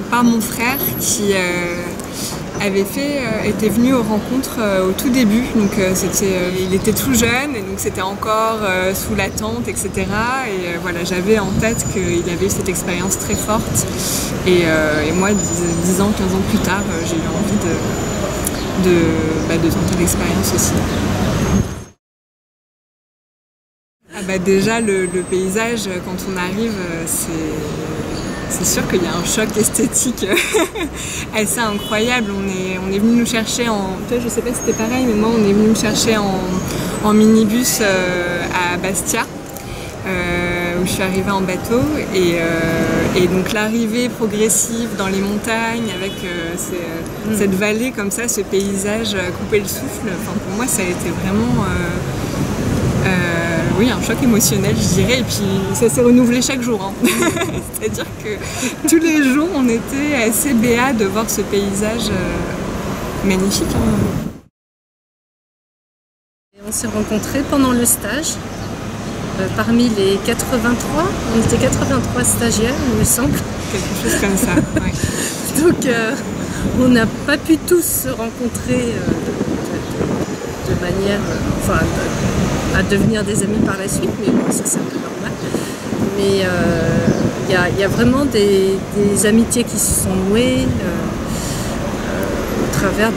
par mon frère qui était venu aux rencontres au tout début. Donc il était tout jeune et donc c'était encore sous la tente, etc. Et voilà, j'avais en tête qu'il avait eu cette expérience très forte. Et moi, 10 ans, 15 ans plus tard, j'ai eu envie de tenter l'expérience aussi. Déjà, le paysage, quand on arrive, c'est sûr qu'il y a un choc esthétique assez incroyable. On est venu nous chercher toi, je sais pas si c'était pareil, mais moi on est venu me chercher en minibus à Bastia, où je suis arrivée en bateau. Et donc l'arrivée progressive dans les montagnes avec cette vallée comme ça, ce paysage couper le souffle, pour moi ça a été vraiment oui, un choc émotionnel, je dirais, et puis ça s'est renouvelé chaque jour. Hein. C'est-à-dire que tous les jours, on était assez béats de voir ce paysage magnifique. Hein. On s'est rencontrés pendant le stage. Parmi les 83, on était 83 stagiaires, il me semble. Quelque chose comme ça, oui. Donc, on n'a pas pu tous se rencontrer de manière, à devenir des amis par la suite, mais bon, ça c'est un peu normal. Mais il y a vraiment des amitiés qui se sont nouées au travers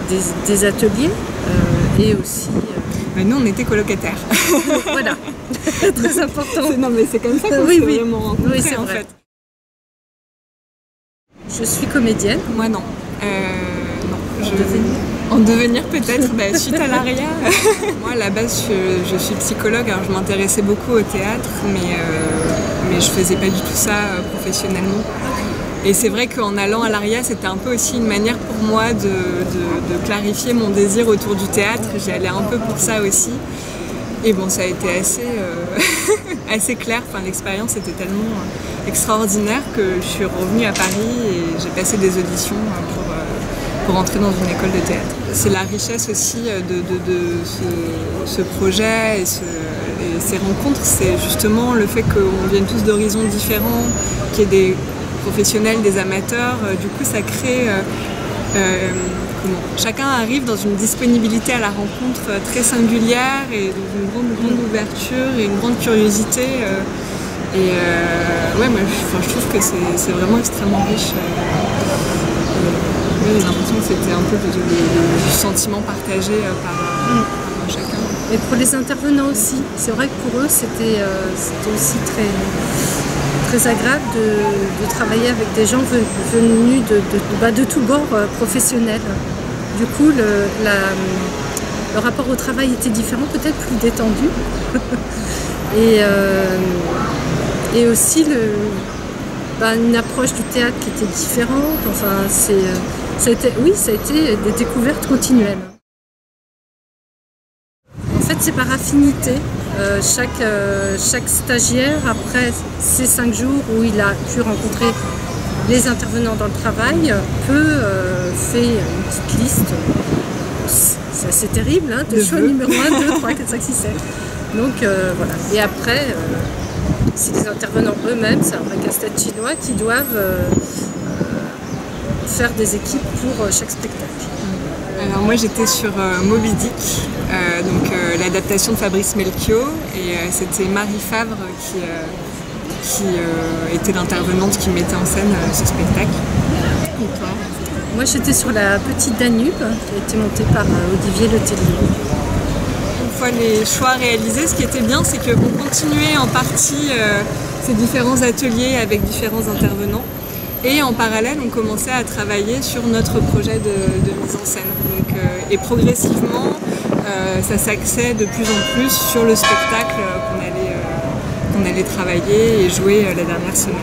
des ateliers et aussi... nous on était colocataires. Voilà, très important. Non mais c'est comme ça qu'on s'est vraiment rencontrés, oui, c'est vrai. En fait. Je suis comédienne. Moi non. En devenir peut-être, suite à l'ARIA. Moi à la base je suis psychologue, alors je m'intéressais beaucoup au théâtre, mais je faisais pas du tout ça professionnellement. Et c'est vrai qu'en allant à l'ARIA, c'était un peu aussi une manière pour moi de clarifier mon désir autour du théâtre. J'y allais un peu pour ça aussi. Et bon, ça a été assez clair. L'expérience était tellement extraordinaire que je suis revenue à Paris et j'ai passé des auditions pour entrer dans une école de théâtre. C'est la richesse aussi de ce projet et ces rencontres, c'est justement le fait qu'on vienne tous d'horizons différents, qu'il y ait des professionnels, des amateurs. Du coup, ça crée... chacun arrive dans une disponibilité à la rencontre très singulière et dans une grande ouverture et une grande curiosité. Moi, je trouve que c'est vraiment extrêmement riche. J'ai l'impression que c'était un peu du sentiment partagé par chacun. Et pour les intervenants aussi, c'est vrai que pour eux c'était aussi très agréable de travailler avec des gens venus de tous bords professionnels. Du coup, le rapport au travail était différent, peut-être plus détendu. Et aussi une approche du théâtre qui était différente. Enfin, ça a été des découvertes continuelles. En fait, c'est par affinité. Chaque stagiaire, après ces 5 jours où il a pu rencontrer les intervenants dans le travail, fait une petite liste. C'est assez terrible, hein, de choix numéro 1, 2, 3, 4, 5, 6, 7. Donc voilà. Et après, c'est les intervenants eux-mêmes, c'est un vrai casse-tête chinois qui doivent faire des équipes pour chaque spectacle. Alors moi j'étais sur Moby Dick, l'adaptation de Fabrice Melchior, et c'était Marie Favre qui était l'intervenante qui mettait en scène ce spectacle. Et toi? Moi j'étais sur la Petite Danube, qui a été montée par Olivier Letellier. Une fois les choix réalisés, ce qui était bien, c'est qu'on continuait en partie ces différents ateliers avec différents intervenants. Et en parallèle, on commençait à travailler sur notre projet de mise en scène. Et progressivement, ça s'axait de plus en plus sur le spectacle qu'on allait travailler et jouer la dernière semaine.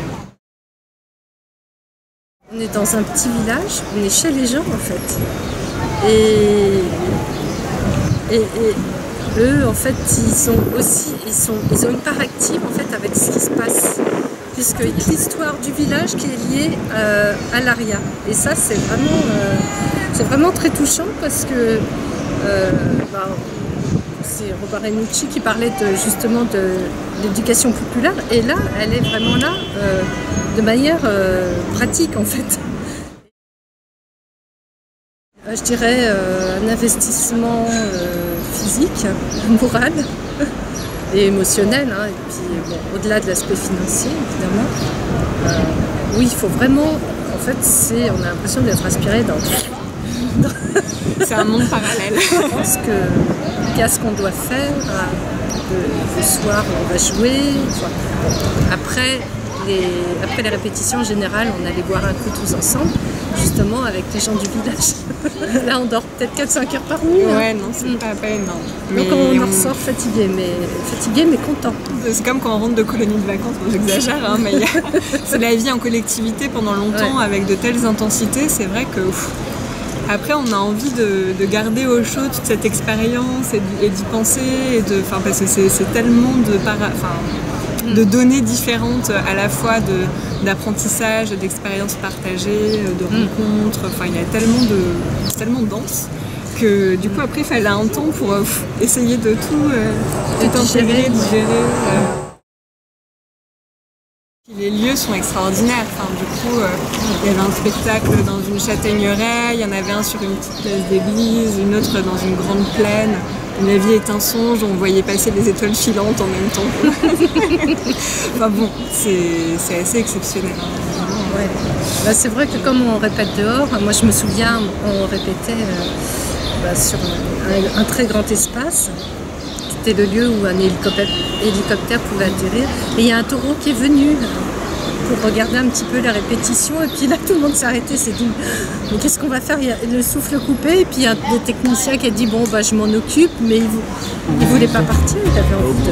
On est dans un petit village, on est chez les gens en fait. Et eux, en fait, ils ont une part active en fait avec ce qui se passe. Puisque l'histoire du village qui est liée à l'ARIA. Et ça, c'est vraiment très touchant parce que c'est Robert Renucci qui parlait justement de l'éducation populaire. Et là, elle est vraiment là de manière pratique en fait. Je dirais un investissement physique, moral et émotionnel, hein, et puis bon, au-delà de l'aspect financier évidemment. Oui, il faut vraiment, en fait, on a l'impression d'être aspiré dans c'est un monde parallèle. Je pense qu'il y a ce qu'on doit faire, le soir on va jouer. Après les répétitions, en général, on allait boire un coup tous ensemble, justement avec les gens du village. Là, on dort peut-être 4-5 heures par nuit. Ouais, non, c'est pas énorme. Donc on en ressort fatigué, mais content. C'est comme quand on rentre de colonie de vacances, bon, j'exagère, hein, mais c'est la vie en collectivité pendant longtemps, avec de telles intensités, c'est vrai que... Après, on a envie de garder au chaud toute cette expérience et d'y penser, parce que c'est tellement de données différentes, à la fois d'apprentissage, d'expériences partagées, de rencontres. Enfin, il y a tellement dense que du coup, après, il fallait un temps pour essayer de tout intégrer, digérer. Les lieux sont extraordinaires. Enfin, du coup, il y avait un spectacle dans une châtaigneraie, il y en avait un sur une petite place d'église, une autre dans une grande plaine. La vie est un songe, on voyait passer les étoiles filantes en même temps. Enfin bon, c'est assez exceptionnel. Ouais. Bah, c'est vrai que comme on répète dehors, moi je me souviens, on répétait sur un très grand espace. C'était le lieu où un hélicoptère pouvait atterrir. Et il y a un taureau qui est venu pour regarder un petit peu la répétition. Et puis là, tout le monde s'est arrêté, s'est dit mais qu'est-ce qu'on va faire? Il y a le souffle coupé. Et puis il y a des techniciens qui a dit bon, je m'en occupe. Mais il voulait pas partir, il avait envie de...